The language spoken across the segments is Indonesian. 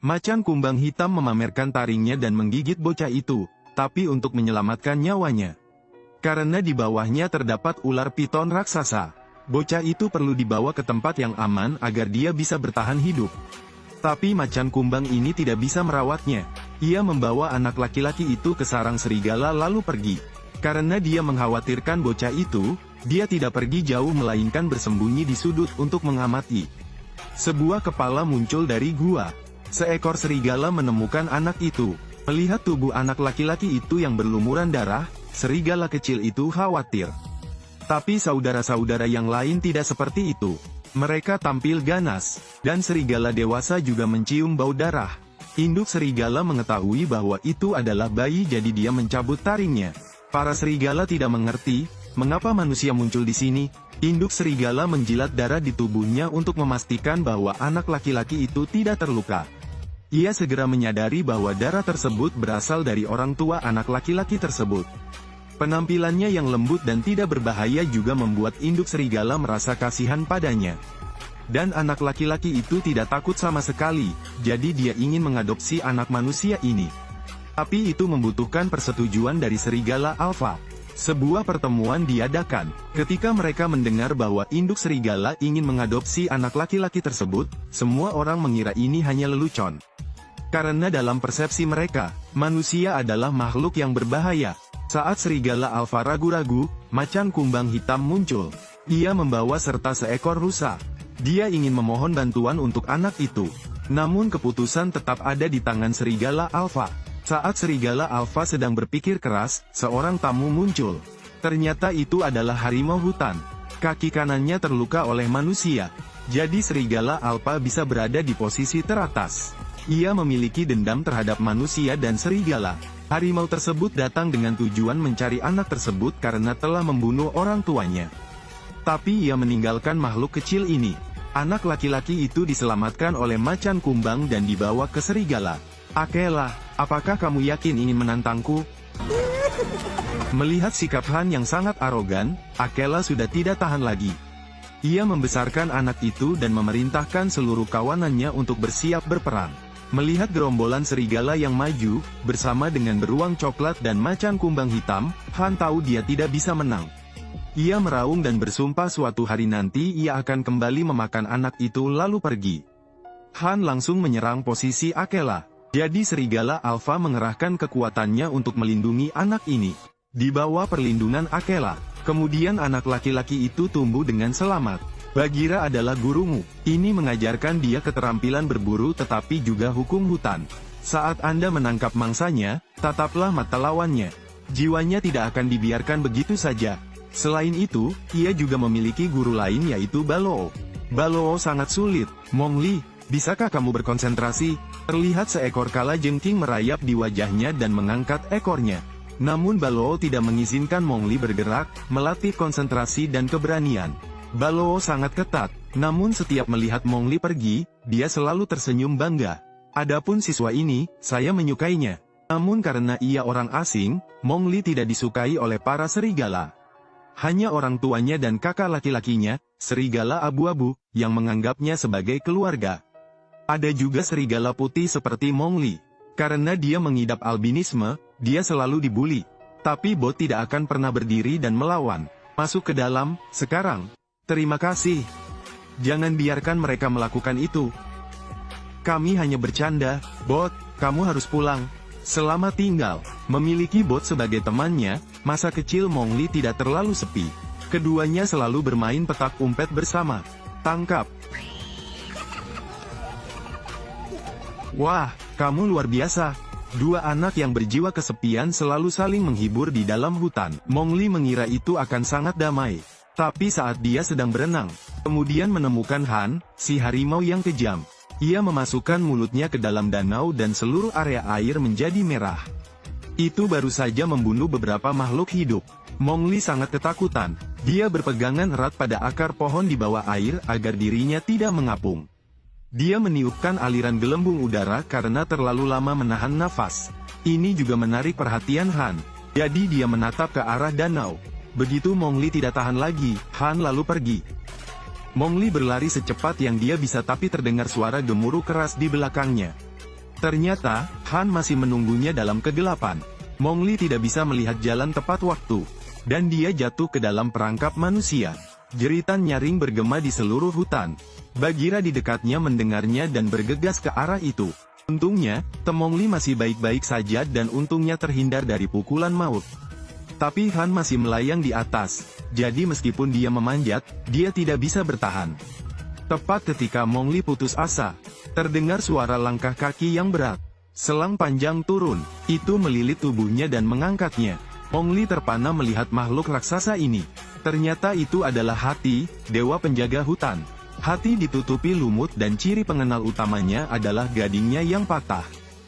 Macan kumbang hitam memamerkan taringnya dan menggigit bocah itu, tapi untuk menyelamatkan nyawanya. Karena di bawahnya terdapat ular piton raksasa. Bocah itu perlu dibawa ke tempat yang aman agar dia bisa bertahan hidup. Tapi macan kumbang ini tidak bisa merawatnya. Ia membawa anak laki-laki itu ke sarang serigala lalu pergi. Karena dia mengkhawatirkan bocah itu, dia tidak pergi jauh melainkan bersembunyi di sudut untuk mengamati. Sebuah kepala muncul dari gua. Seekor serigala menemukan anak itu. Melihat tubuh anak laki-laki itu yang berlumuran darah, serigala kecil itu khawatir. Tapi saudara-saudara yang lain tidak seperti itu. Mereka tampil ganas, dan serigala dewasa juga mencium bau darah. Induk serigala mengetahui bahwa itu adalah bayi jadi dia mencabut taringnya. Para serigala tidak mengerti, mengapa manusia muncul di sini. Induk serigala menjilat darah di tubuhnya untuk memastikan bahwa anak laki-laki itu tidak terluka. Ia segera menyadari bahwa darah tersebut berasal dari orang tua anak laki-laki tersebut. Penampilannya yang lembut dan tidak berbahaya juga membuat induk serigala merasa kasihan padanya. Dan anak laki-laki itu tidak takut sama sekali, jadi dia ingin mengadopsi anak manusia ini. Tapi itu membutuhkan persetujuan dari serigala alfa. Sebuah pertemuan diadakan. Ketika mereka mendengar bahwa induk serigala ingin mengadopsi anak laki-laki tersebut, semua orang mengira ini hanya lelucon. Karena dalam persepsi mereka, manusia adalah makhluk yang berbahaya. Saat serigala alfa ragu-ragu, macan kumbang hitam muncul. Ia membawa serta seekor rusa. Dia ingin memohon bantuan untuk anak itu. Namun keputusan tetap ada di tangan serigala alfa. Saat serigala alfa sedang berpikir keras, seorang tamu muncul. Ternyata itu adalah harimau hutan. Kaki kanannya terluka oleh manusia. Jadi serigala alfa bisa berada di posisi teratas. Ia memiliki dendam terhadap manusia dan serigala. Harimau tersebut datang dengan tujuan mencari anak tersebut karena telah membunuh orang tuanya. Tapi ia meninggalkan makhluk kecil ini. Anak laki-laki itu diselamatkan oleh macan kumbang dan dibawa ke serigala. Akela, apakah kamu yakin ingin menantangku? Melihat sikap Han yang sangat arogan, Akela sudah tidak tahan lagi. Ia membesarkan anak itu dan memerintahkan seluruh kawanannya untuk bersiap berperang. Melihat gerombolan serigala yang maju, bersama dengan beruang coklat dan macan kumbang hitam, Han tahu dia tidak bisa menang. Ia meraung dan bersumpah suatu hari nanti ia akan kembali memakan anak itu lalu pergi. Han langsung menyerang posisi Akela. Jadi serigala alfa mengerahkan kekuatannya untuk melindungi anak ini. Di bawah perlindungan Akela, kemudian anak laki-laki itu tumbuh dengan selamat. Bagheera adalah gurumu. Ini mengajarkan dia keterampilan berburu tetapi juga hukum hutan. Saat Anda menangkap mangsanya, tataplah mata lawannya. Jiwanya tidak akan dibiarkan begitu saja. Selain itu, ia juga memiliki guru lain yaitu Baloo. Baloo sangat sulit. Mowgli, bisakah kamu berkonsentrasi? Terlihat seekor kalajengking merayap di wajahnya dan mengangkat ekornya. Namun Baloo tidak mengizinkan Mowgli bergerak, melatih konsentrasi dan keberanian. Baloo sangat ketat, namun setiap melihat Mowgli pergi, dia selalu tersenyum bangga. Adapun siswa ini, saya menyukainya. Namun karena ia orang asing, Mowgli tidak disukai oleh para serigala. Hanya orang tuanya dan kakak laki-lakinya, serigala abu-abu, yang menganggapnya sebagai keluarga. Ada juga serigala putih seperti Mowgli. Karena dia mengidap albinisme, dia selalu dibuli. Tapi Bot tidak akan pernah berdiri dan melawan. Masuk ke dalam, sekarang. Terima kasih. Jangan biarkan mereka melakukan itu. Kami hanya bercanda, Bot, kamu harus pulang. Selamat tinggal. Memiliki Bot sebagai temannya, masa kecil Mowgli tidak terlalu sepi. Keduanya selalu bermain petak umpet bersama. Tangkap. Wah, kamu luar biasa. Dua anak yang berjiwa kesepian selalu saling menghibur di dalam hutan. Mowgli mengira itu akan sangat damai. Tapi saat dia sedang berenang, kemudian menemukan Han, si harimau yang kejam. Ia memasukkan mulutnya ke dalam danau dan seluruh area air menjadi merah. Itu baru saja membunuh beberapa makhluk hidup. Mowgli sangat ketakutan. Dia berpegangan erat pada akar pohon di bawah air agar dirinya tidak mengapung. Dia meniupkan aliran gelembung udara karena terlalu lama menahan nafas. Ini juga menarik perhatian Han. Jadi dia menatap ke arah danau. Begitu Mowgli tidak tahan lagi, Han lalu pergi. Mowgli berlari secepat yang dia bisa tapi terdengar suara gemuruh keras di belakangnya. Ternyata, Han masih menunggunya dalam kegelapan. Mowgli tidak bisa melihat jalan tepat waktu, dan dia jatuh ke dalam perangkap manusia. Jeritan nyaring bergema di seluruh hutan. Bagheera di dekatnya mendengarnya dan bergegas ke arah itu. Untungnya, Mowgli masih baik-baik saja dan untungnya terhindar dari pukulan maut. Tapi Han masih melayang di atas, jadi meskipun dia memanjat, dia tidak bisa bertahan. Tepat ketika Mowgli putus asa, terdengar suara langkah kaki yang berat. Selang panjang turun, itu melilit tubuhnya dan mengangkatnya. Mowgli terpana melihat makhluk raksasa ini. Ternyata itu adalah Hati, dewa penjaga hutan. Hati ditutupi lumut dan ciri pengenal utamanya adalah gadingnya yang patah.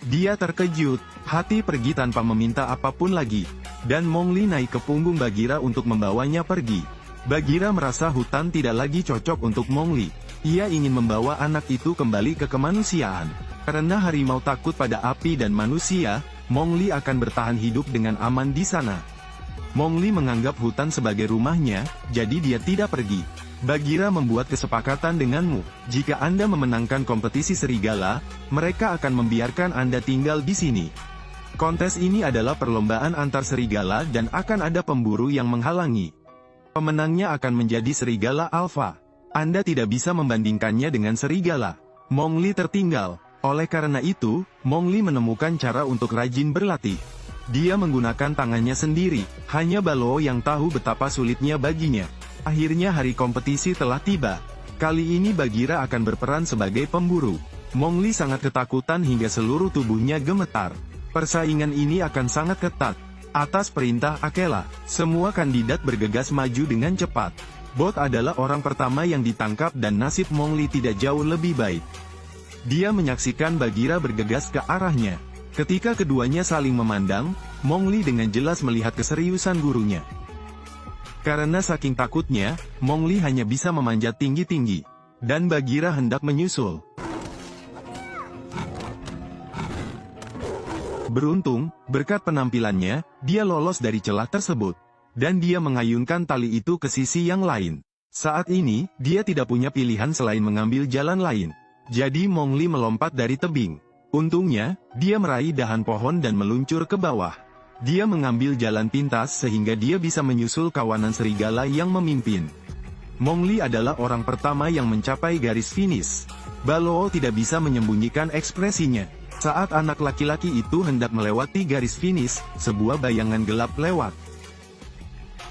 Dia terkejut, Hati pergi tanpa meminta apapun lagi. Dan Mowgli naik ke punggung Bagheera untuk membawanya pergi. Bagheera merasa hutan tidak lagi cocok untuk Mowgli. Ia ingin membawa anak itu kembali ke kemanusiaan. Karena harimau takut pada api dan manusia, Mowgli akan bertahan hidup dengan aman di sana. Mowgli menganggap hutan sebagai rumahnya, jadi dia tidak pergi. Bagheera membuat kesepakatan denganmu. Jika Anda memenangkan kompetisi serigala, mereka akan membiarkan Anda tinggal di sini. Kontes ini adalah perlombaan antar serigala dan akan ada pemburu yang menghalangi. Pemenangnya akan menjadi serigala alfa. Anda tidak bisa membandingkannya dengan serigala. Mowgli tertinggal. Oleh karena itu, Mowgli menemukan cara untuk rajin berlatih. Dia menggunakan tangannya sendiri, hanya Baloo yang tahu betapa sulitnya baginya. Akhirnya hari kompetisi telah tiba. Kali ini Bagheera akan berperan sebagai pemburu. Mowgli sangat ketakutan hingga seluruh tubuhnya gemetar. Persaingan ini akan sangat ketat. Atas perintah Akela, semua kandidat bergegas maju dengan cepat. Bot adalah orang pertama yang ditangkap dan nasib Mowgli tidak jauh lebih baik. Dia menyaksikan Bagheera bergegas ke arahnya. Ketika keduanya saling memandang, Mowgli dengan jelas melihat keseriusan gurunya. Karena saking takutnya, Mowgli hanya bisa memanjat tinggi-tinggi. Dan Bagheera hendak menyusul. Beruntung, berkat penampilannya, dia lolos dari celah tersebut. Dan dia mengayunkan tali itu ke sisi yang lain. Saat ini, dia tidak punya pilihan selain mengambil jalan lain. Jadi Mowgli melompat dari tebing. Untungnya, dia meraih dahan pohon dan meluncur ke bawah. Dia mengambil jalan pintas sehingga dia bisa menyusul kawanan serigala yang memimpin. Mowgli adalah orang pertama yang mencapai garis finish. Baloo tidak bisa menyembunyikan ekspresinya. Saat anak laki-laki itu hendak melewati garis finish, sebuah bayangan gelap lewat.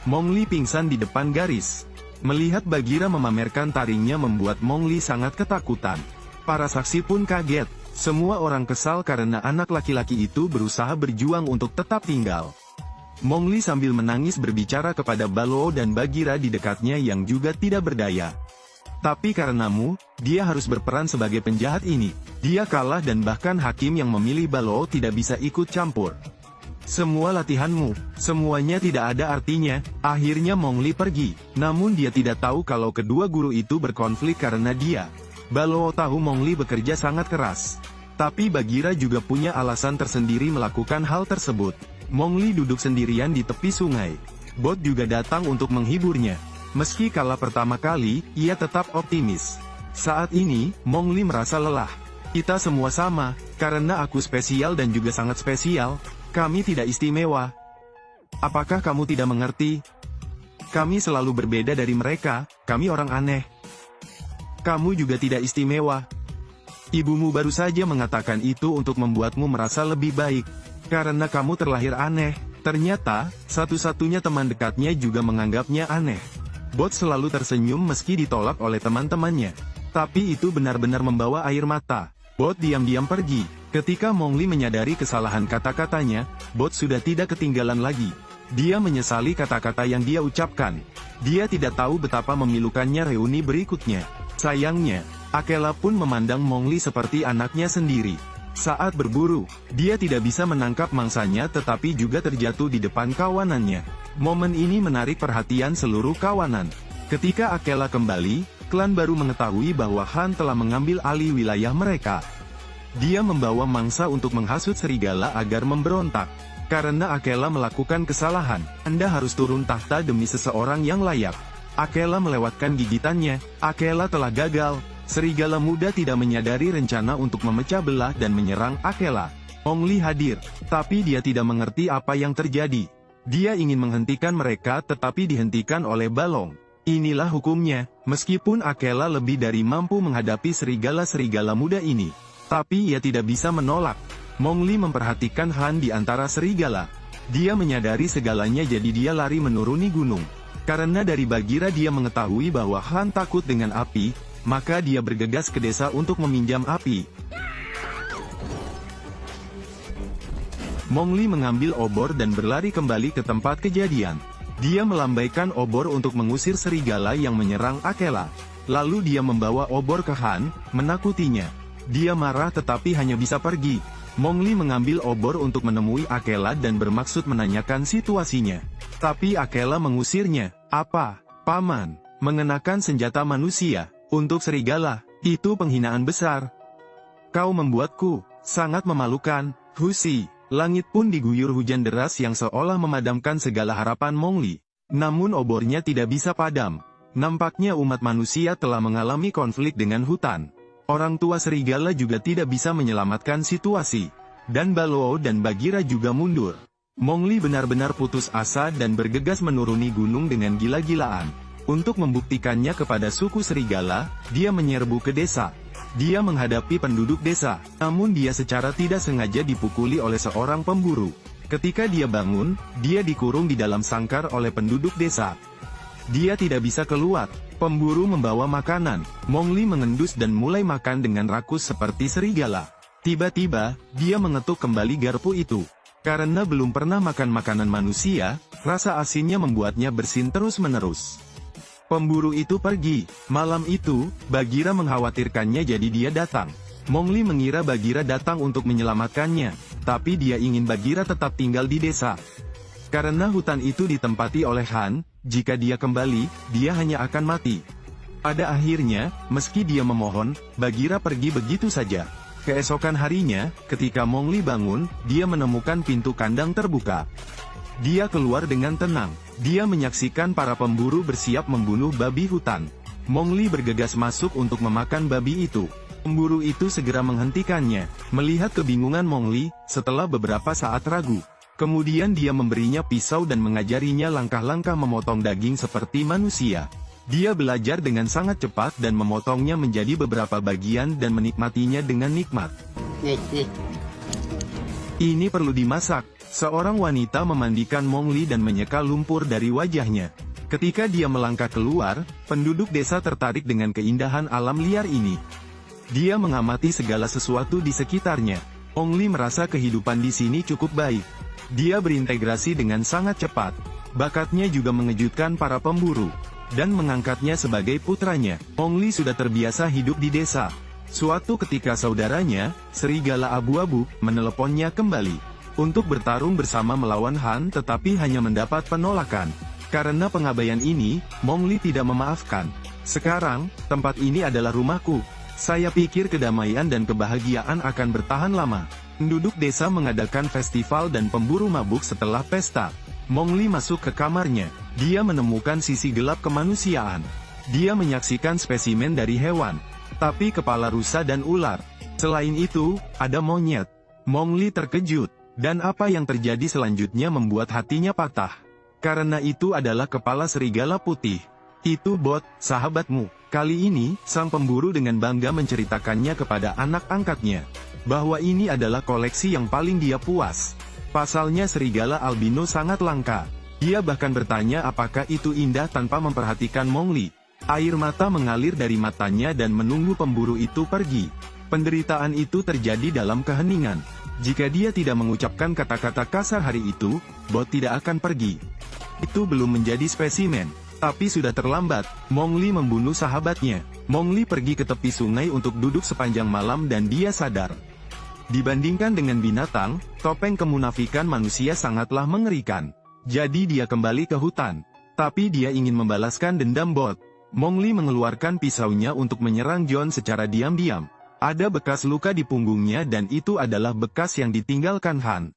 Mowgli pingsan di depan garis. Melihat Bagheera memamerkan taringnya membuat Mowgli sangat ketakutan. Para saksi pun kaget. Semua orang kesal karena anak laki-laki itu berusaha berjuang untuk tetap tinggal. Mowgli sambil menangis berbicara kepada Baloo dan Bagheera di dekatnya yang juga tidak berdaya. Tapi karenamu, dia harus berperan sebagai penjahat ini. Dia kalah dan bahkan hakim yang memilih Baloo tidak bisa ikut campur. Semua latihanmu, semuanya tidak ada artinya. Akhirnya Mowgli pergi. Namun dia tidak tahu kalau kedua guru itu berkonflik karena dia. Baloo tahu Mowgli bekerja sangat keras. Tapi Bagheera juga punya alasan tersendiri melakukan hal tersebut. Mowgli duduk sendirian di tepi sungai. Bot juga datang untuk menghiburnya. Meski kalah pertama kali, ia tetap optimis. Saat ini, Mowgli merasa lelah. Kita semua sama, karena aku spesial dan juga sangat spesial. Kami tidak istimewa. Apakah kamu tidak mengerti? Kami selalu berbeda dari mereka, kami orang aneh. Kamu juga tidak istimewa. Ibumu baru saja mengatakan itu untuk membuatmu merasa lebih baik. Karena kamu terlahir aneh. Ternyata, satu-satunya teman dekatnya juga menganggapnya aneh. Bot selalu tersenyum meski ditolak oleh teman-temannya. Tapi itu benar-benar membawa air mata. Bot diam-diam pergi. Ketika Mowgli menyadari kesalahan kata-katanya, Bot sudah tidak ketinggalan lagi. Dia menyesali kata-kata yang dia ucapkan. Dia tidak tahu betapa memilukannya reuni berikutnya. Sayangnya, Akela pun memandang Mowgli seperti anaknya sendiri. Saat berburu, dia tidak bisa menangkap mangsanya tetapi juga terjatuh di depan kawanannya. Momen ini menarik perhatian seluruh kawanan. Ketika Akela kembali, klan baru mengetahui bahwa Han telah mengambil alih wilayah mereka. Dia membawa mangsa untuk menghasut serigala agar memberontak. Karena Akela melakukan kesalahan, Anda harus turun tahta demi seseorang yang layak. Akela melewatkan gigitannya. Akela telah gagal. Serigala muda tidak menyadari rencana untuk memecah belah dan menyerang Akela. Mongli hadir, tapi dia tidak mengerti apa yang terjadi. Dia ingin menghentikan mereka tetapi dihentikan oleh Balong. Inilah hukumnya, meskipun Akela lebih dari mampu menghadapi serigala-serigala muda ini. Tapi ia tidak bisa menolak. Mongli memperhatikan Han di antara serigala. Dia menyadari segalanya jadi dia lari menuruni gunung. Karena dari Bagheera dia mengetahui bahwa Han takut dengan api, maka dia bergegas ke desa untuk meminjam api. Mongli mengambil obor dan berlari kembali ke tempat kejadian. Dia melambaikan obor untuk mengusir serigala yang menyerang Akela. Lalu dia membawa obor ke Han, menakutinya. Dia marah tetapi hanya bisa pergi. Mongli mengambil obor untuk menemui Akela dan bermaksud menanyakan situasinya. Tapi Akela mengusirnya. Apa, Paman? Mengenakan senjata manusia untuk serigala, itu penghinaan besar. Kau membuatku sangat memalukan, Husi. Langit pun diguyur hujan deras yang seolah memadamkan segala harapan Mongli. Namun obornya tidak bisa padam. Nampaknya umat manusia telah mengalami konflik dengan hutan. Orang tua serigala juga tidak bisa menyelamatkan situasi. Dan Baloo dan Bagheera juga mundur. Mongli benar-benar putus asa dan bergegas menuruni gunung dengan gila-gilaan. Untuk membuktikannya kepada suku serigala, dia menyerbu ke desa. Dia menghadapi penduduk desa, namun dia secara tidak sengaja dipukuli oleh seorang pemburu. Ketika dia bangun, dia dikurung di dalam sangkar oleh penduduk desa. Dia tidak bisa keluar. Pemburu membawa makanan. Mongli mengendus dan mulai makan dengan rakus seperti serigala. Tiba-tiba, dia mengetuk kembali garpu itu. Karena belum pernah makan makanan manusia, rasa asinnya membuatnya bersin terus-menerus. Pemburu itu pergi. Malam itu, Bagheera mengkhawatirkannya jadi dia datang. Mongli mengira Bagheera datang untuk menyelamatkannya, tapi dia ingin Bagheera tetap tinggal di desa. Karena hutan itu ditempati oleh Han, jika dia kembali, dia hanya akan mati. Pada akhirnya, meski dia memohon, Bagheera pergi begitu saja. Keesokan harinya, ketika Mongli bangun, dia menemukan pintu kandang terbuka. Dia keluar dengan tenang. Dia menyaksikan para pemburu bersiap membunuh babi hutan. Mongli bergegas masuk untuk memakan babi itu. Pemburu itu segera menghentikannya. Melihat kebingungan Mongli, setelah beberapa saat ragu. Kemudian dia memberinya pisau dan mengajarinya langkah-langkah memotong daging seperti manusia. Dia belajar dengan sangat cepat dan memotongnya menjadi beberapa bagian dan menikmatinya dengan nikmat. Ini perlu dimasak. Seorang wanita memandikan Mongli dan menyeka lumpur dari wajahnya. Ketika dia melangkah keluar, penduduk desa tertarik dengan keindahan alam liar ini. Dia mengamati segala sesuatu di sekitarnya. Mongli merasa kehidupan di sini cukup baik. Dia berintegrasi dengan sangat cepat. Bakatnya juga mengejutkan para pemburu. Dan mengangkatnya sebagai putranya. Mongli sudah terbiasa hidup di desa. Suatu ketika saudaranya, serigala abu-abu, meneleponnya kembali. Untuk bertarung bersama melawan Han tetapi hanya mendapat penolakan. Karena pengabaian ini, Mongli tidak memaafkan. Sekarang, tempat ini adalah rumahku. Saya pikir kedamaian dan kebahagiaan akan bertahan lama. Penduduk desa mengadakan festival dan pemburu mabuk setelah pesta. Mongli masuk ke kamarnya. Dia menemukan sisi gelap kemanusiaan. Dia menyaksikan spesimen dari hewan. Tapi kepala rusa dan ular. Selain itu, ada monyet. Mongli terkejut. Dan apa yang terjadi selanjutnya membuat hatinya patah. Karena itu adalah kepala serigala putih. Itu Bot, sahabatmu. Kali ini, sang pemburu dengan bangga menceritakannya kepada anak angkatnya. Bahwa ini adalah koleksi yang paling dia puas. Pasalnya serigala albino sangat langka. Dia bahkan bertanya apakah itu indah tanpa memperhatikan Mongli. Air mata mengalir dari matanya dan menunggu pemburu itu pergi. Penderitaan itu terjadi dalam keheningan. Jika dia tidak mengucapkan kata-kata kasar hari itu, Bot tidak akan pergi. Itu belum menjadi spesimen. Tapi sudah terlambat. Mongli membunuh sahabatnya. Mongli pergi ke tepi sungai untuk duduk sepanjang malam dan dia sadar. Dibandingkan dengan binatang, topeng kemunafikan manusia sangatlah mengerikan. Jadi dia kembali ke hutan. Tapi dia ingin membalaskan dendam Bot. Mongli mengeluarkan pisaunya untuk menyerang John secara diam-diam. Ada bekas luka di punggungnya dan itu adalah bekas yang ditinggalkan Han.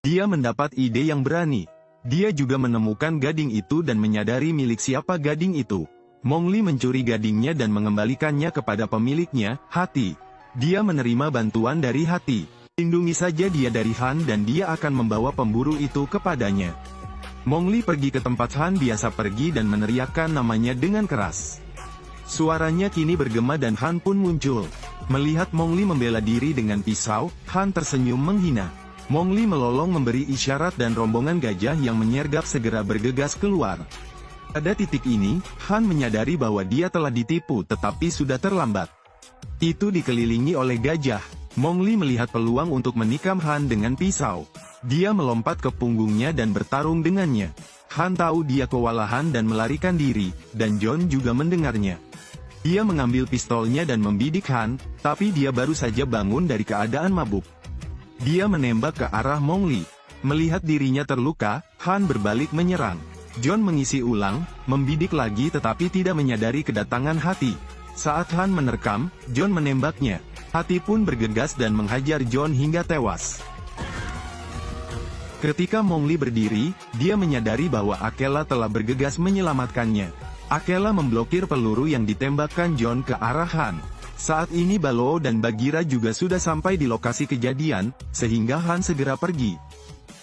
Dia mendapat ide yang berani. Dia juga menemukan gading itu dan menyadari milik siapa gading itu. Mowgli mencuri gadingnya dan mengembalikannya kepada pemiliknya, Hati. Dia menerima bantuan dari Hati. Lindungi saja dia dari Han dan dia akan membawa pemburu itu kepadanya. Mowgli pergi ke tempat Han biasa pergi dan meneriakkan namanya dengan keras. Suaranya kini bergema dan Han pun muncul. Melihat Mowgli membela diri dengan pisau, Han tersenyum menghina. Mowgli melolong memberi isyarat dan rombongan gajah yang menyergap segera bergegas keluar. Pada titik ini, Han menyadari bahwa dia telah ditipu tetapi sudah terlambat. Itu dikelilingi oleh gajah. Mowgli melihat peluang untuk menikam Han dengan pisau. Dia melompat ke punggungnya dan bertarung dengannya. Han tahu dia kewalahan dan melarikan diri, dan Jon juga mendengarnya. Dia mengambil pistolnya dan membidik Han, tapi dia baru saja bangun dari keadaan mabuk. Dia menembak ke arah Mowgli. Melihat dirinya terluka, Han berbalik menyerang. Jon mengisi ulang, membidik lagi tetapi tidak menyadari kedatangan Hati. Saat Han menerkam, Jon menembaknya. Hati pun bergegas dan menghajar Jon hingga tewas. Ketika Mowgli berdiri, dia menyadari bahwa Akela telah bergegas menyelamatkannya. Akela memblokir peluru yang ditembakkan Jon ke arah Han. Saat ini Baloo dan Bagheera juga sudah sampai di lokasi kejadian, sehingga Han segera pergi.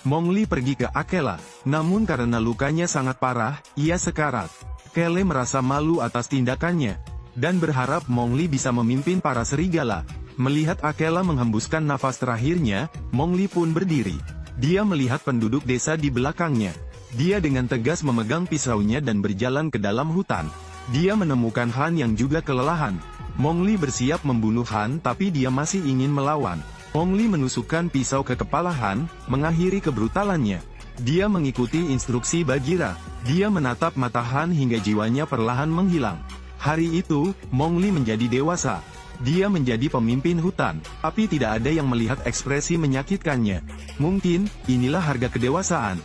Mowgli pergi ke Akela, namun karena lukanya sangat parah, ia sekarat. Akela merasa malu atas tindakannya, dan berharap Mowgli bisa memimpin para serigala. Melihat Akela menghembuskan nafas terakhirnya, Mowgli pun berdiri. Dia melihat penduduk desa di belakangnya. Dia dengan tegas memegang pisaunya dan berjalan ke dalam hutan. Dia menemukan Han yang juga kelelahan. Mowgli bersiap membunuh Han tapi dia masih ingin melawan. Mowgli menusukkan pisau ke kepala Han, mengakhiri kebrutalannya. Dia mengikuti instruksi Bagheera. Dia menatap mata Han hingga jiwanya perlahan menghilang. Hari itu, Mowgli menjadi dewasa. Dia menjadi pemimpin hutan, tapi tidak ada yang melihat ekspresi menyakitkannya. Mungkin, inilah harga kedewasaan.